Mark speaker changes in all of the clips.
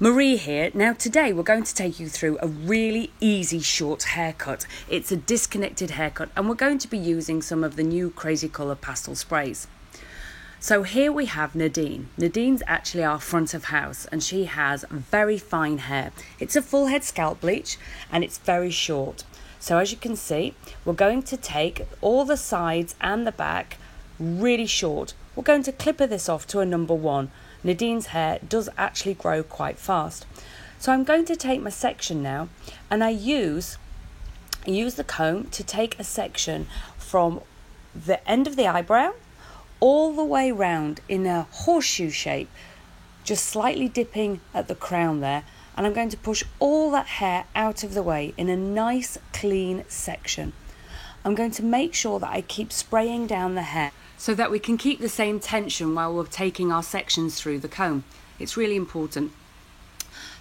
Speaker 1: Marie here. Now today we're going to take you through a really easy short haircut. It's a disconnected haircut and we're going to be using some of the new Crazy Colour pastel sprays. So here we have Nadine. Nadine's actually our front of house and she has very fine hair. It's a full head scalp bleach and it's very short. So as you can see, we're going to take all the sides and the back really short. We're going to clipper this off to a number 1. Nadine's hair does actually grow quite fast. So I'm going to take my section now and I use the comb to take a section from the end of the eyebrow all the way round in a horseshoe shape, just slightly dipping at the crown there, and I'm going to push all that hair out of the way in a nice clean section. I'm going to make sure that I keep spraying down the hair so that we can keep the same tension while we're taking our sections through the comb. It's really important.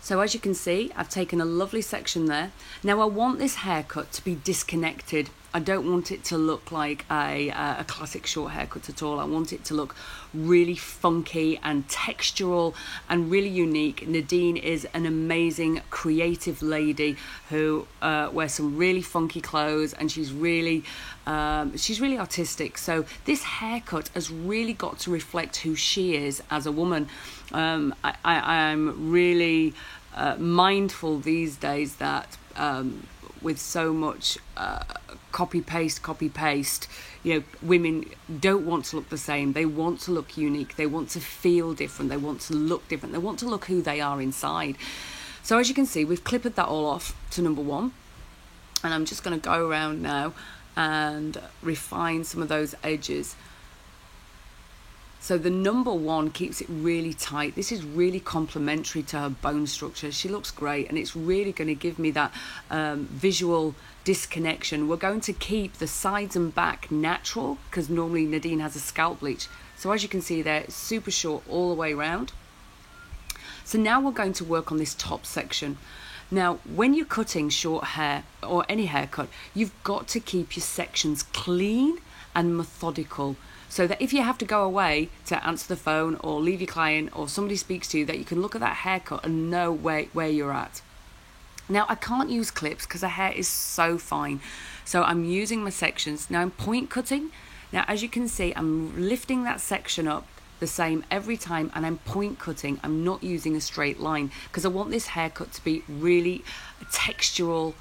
Speaker 1: So as you can see, I've taken a lovely section there. Now I want this haircut to be disconnected. I don't want it to look like a classic short haircut at all. I want it to look really funky and textural and really unique. Nadine is an amazing creative lady who wears some really funky clothes, and she's really artistic. So this haircut has really got to reflect who she is as a woman. I'm really mindful these days that with so much copy paste, you know, women don't want to look the same. They want to look unique. They want to feel different. They want to look different. They want to look who they are inside. So as you can see, we've clippered that all off to number 1, and I'm just going to go around now and refine some of those edges. So the number 1 keeps it really tight. This is really complementary to her bone structure. She looks great, and it's really going to give me that visual disconnection. We're going to keep the sides and back natural because normally Nadine has a scalp bleach. So as you can see there, it's super short all the way around. So now we're going to work on this top section. Now, when you're cutting short hair or any haircut, you've got to keep your sections clean and methodical, so that if you have to go away to answer the phone or leave your client or somebody speaks to you, that you can look at that haircut and know where you're at. Now, I can't use clips because the hair is so fine. So I'm using my sections. Now I'm point cutting. Now, as you can see, I'm lifting that section up the same every time, and I'm point cutting. I'm not using a straight line because I want this haircut to be really textural.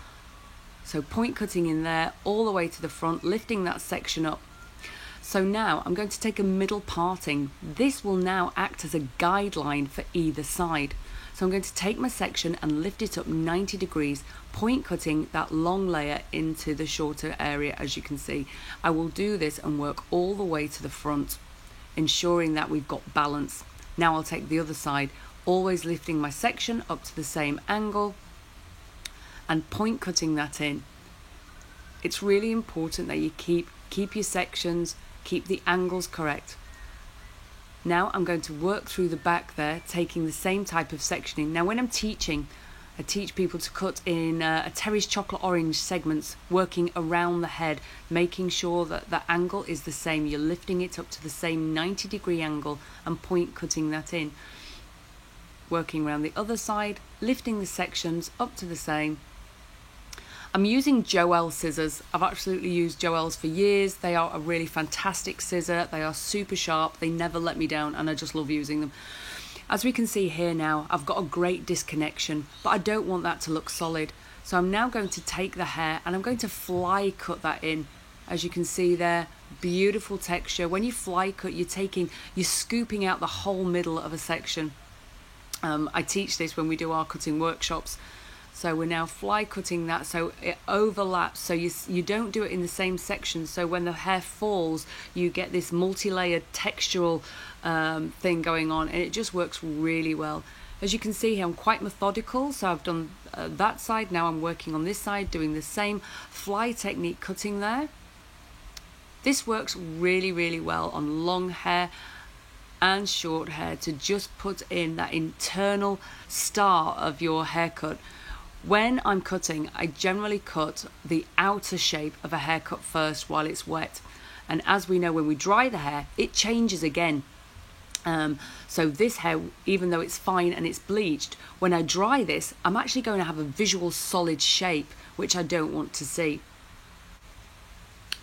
Speaker 1: So point cutting in there all the way to the front, lifting that section up. So now I'm going to take a middle parting. This will now act as a guideline for either side. So I'm going to take my section and lift it up 90 degrees, point cutting that long layer into the shorter area. As you can see, I will do this and work all the way to the front, ensuring that we've got balance. Now I'll take the other side, always lifting my section up to the same angle and point cutting that in. It's really important that you keep your sections, keep the angles correct. Now I'm going to work through the back there, taking the same type of sectioning. Now when I'm teaching, I teach people to cut in a Terry's chocolate orange segments, working around the head, making sure that the angle is the same. You're lifting it up to the same 90 degree angle and point cutting that in. Working around the other side, lifting the sections up to the same. I'm using Joelle scissors. I've absolutely used Joelle's for years. They are a really fantastic scissor. They are super sharp. They never let me down, and I just love using them. As we can see here now, I've got a great disconnection, but I don't want that to look solid. So I'm now going to take the hair and I'm going to fly cut that in. As you can see there, beautiful texture. When you fly cut, you're scooping out the whole middle of a section. I teach this when we do our cutting workshops. So we're now fly cutting that so it overlaps, so you don't do it in the same section, so when the hair falls you get this multi-layered textural thing going on, and it just works really well. As you can see here, I'm quite methodical, so I've done that side. Now I'm working on this side, doing the same fly technique cutting there. This works really, really well on long hair and short hair, to just put in that internal star of your haircut. When I'm cutting, I generally cut the outer shape of a haircut first while it's wet. And as we know, when we dry the hair, it changes again. So this hair, even though it's fine and it's bleached, when I dry this, I'm actually going to have a visual solid shape, which I don't want to see.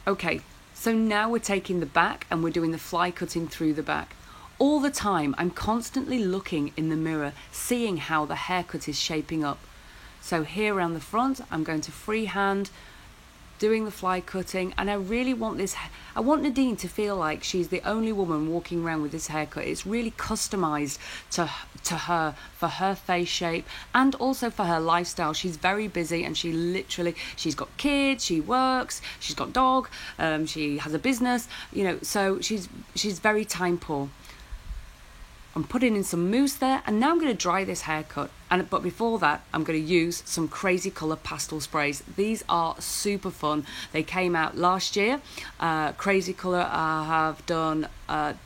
Speaker 1: Okay, so now we're taking the back and we're doing the fly cutting through the back. All the time, I'm constantly looking in the mirror, seeing how the haircut is shaping up. So here around the front, I'm going to freehand, doing the fly cutting, and I really want this, I want Nadine to feel like she's the only woman walking around with this haircut. It's really customized to her, for her face shape and also for her lifestyle. She's very busy and she's got kids, she works, she's got dog, she has a business, you know, so she's very time poor. I'm putting in some mousse there, and now I'm going to dry this haircut. But before that, I'm going to use some Crazy Colour pastel sprays. These are super fun. They came out last year. Crazy Colour have done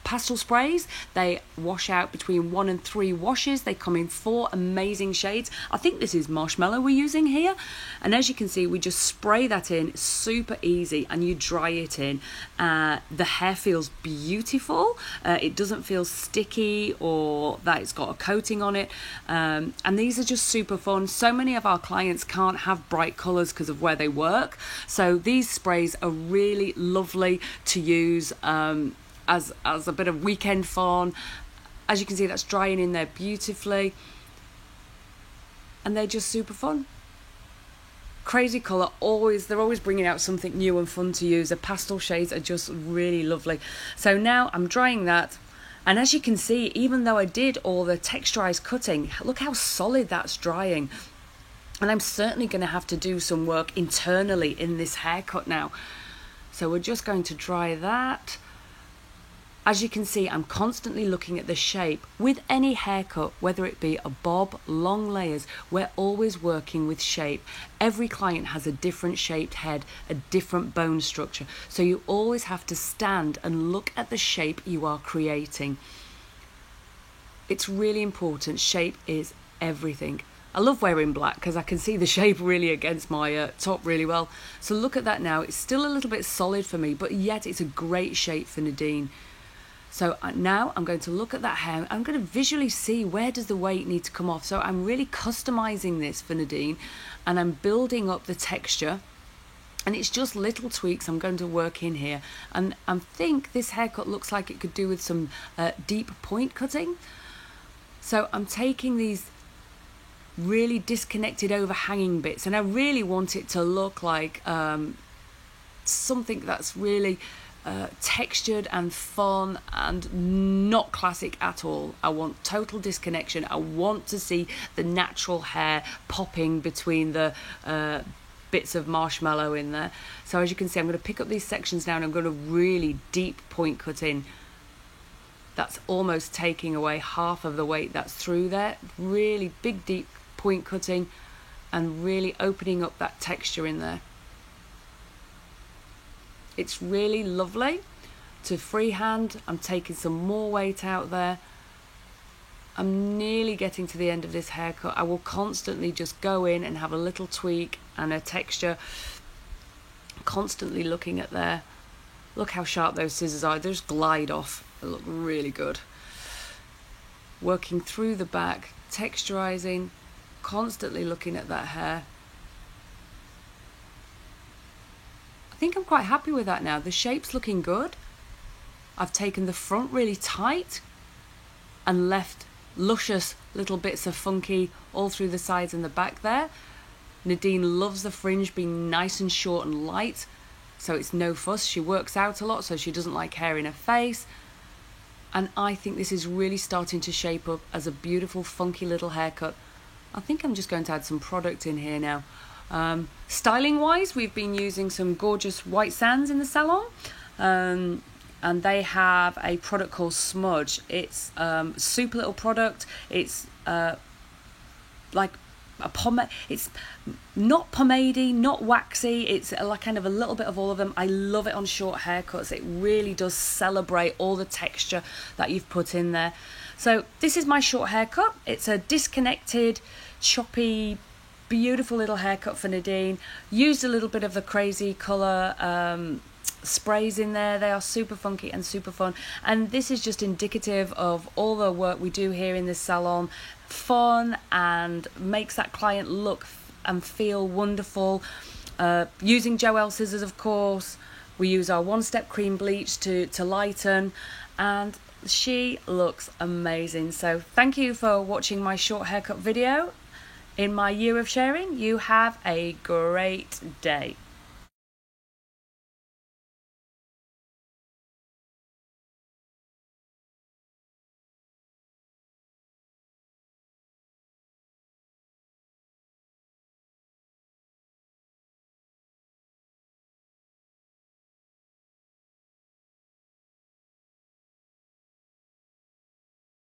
Speaker 1: pastel sprays. They wash out between 1 and 3 washes. They come in 4 amazing shades. I think this is Marshmallow we're using here. And as you can see, we just spray that in, super easy, and you dry it in. The hair feels beautiful. It doesn't feel sticky or that it's got a coating on it. And these are just super fun. So many of our clients can't have bright colours because of where they work. So these sprays are really lovely to use as a bit of weekend fun. As you can see, that's drying in there beautifully. And they're just super fun. Crazy Colour, they're always bringing out something new and fun to use. The pastel shades are just really lovely. So now I'm drying that. And as you can see, even though I did all the texturized cutting, look how solid that's drying. And I'm certainly going to have to do some work internally in this haircut now. So we're just going to dry that. As you can see, I'm constantly looking at the shape. With any haircut, whether it be a bob, long layers, we're always working with shape. Every client has a different shaped head, a different bone structure. So you always have to stand and look at the shape you are creating. It's really important. Shape is everything. I love wearing black because I can see the shape really against my top really well. So look at that now. It's still a little bit solid for me, but yet it's a great shape for Nadine. So now I'm going to look at that hair. I'm going to visually see where does the weight need to come off. So I'm really customizing this for Nadine, and I'm building up the texture. And it's just little tweaks I'm going to work in here. And I think this haircut looks like it could do with some deep point cutting. So I'm taking these really disconnected overhanging bits, and I really want it to look like something that's really textured and fun and not classic at all. I want total disconnection. I want to see the natural hair popping between the bits of marshmallow in there. So as you can see, I'm going to pick up these sections now and I'm going to really deep point cut in. That's almost taking away half of the weight that's through there. Really big deep point cutting and really opening up that texture in there. It's really lovely to freehand. I'm taking some more weight out there. I'm nearly getting to the end of this haircut. I will constantly just go in and have a little tweak and a texture. Constantly looking at there. Look how sharp those scissors are. They just glide off. They look really good. Working through the back, texturizing, constantly looking at that hair. I think I'm quite happy with that now. The shape's looking good. I've taken the front really tight and left luscious little bits of funky all through the sides and the back there. Nadine loves the fringe being nice and short and light, so it's no fuss. She works out a lot, so she doesn't like hair in her face. And I think this is really starting to shape up as a beautiful, funky little haircut. I think I'm just going to add some product in here now. Styling wise, we've been using some gorgeous white sands in the salon, and they have a product called Smudge. It's super little product. It's like a pomade. It's not pomadey, not waxy. It's like kind of a little bit of all of them. I love it on short haircuts. It really does celebrate all the texture that you've put in there. So this is my short haircut. It's a disconnected, choppy, beautiful little haircut for Nadine. Used a little bit of the Crazy Colour sprays in there. They are super funky and super fun, and this is just indicative of all the work we do here in this salon. Fun, and makes that client look and feel wonderful. Using Joelle scissors, of course. We use our One Step cream bleach to lighten, and she looks amazing. So thank you for watching my short haircut video in my year of sharing. You have a great day.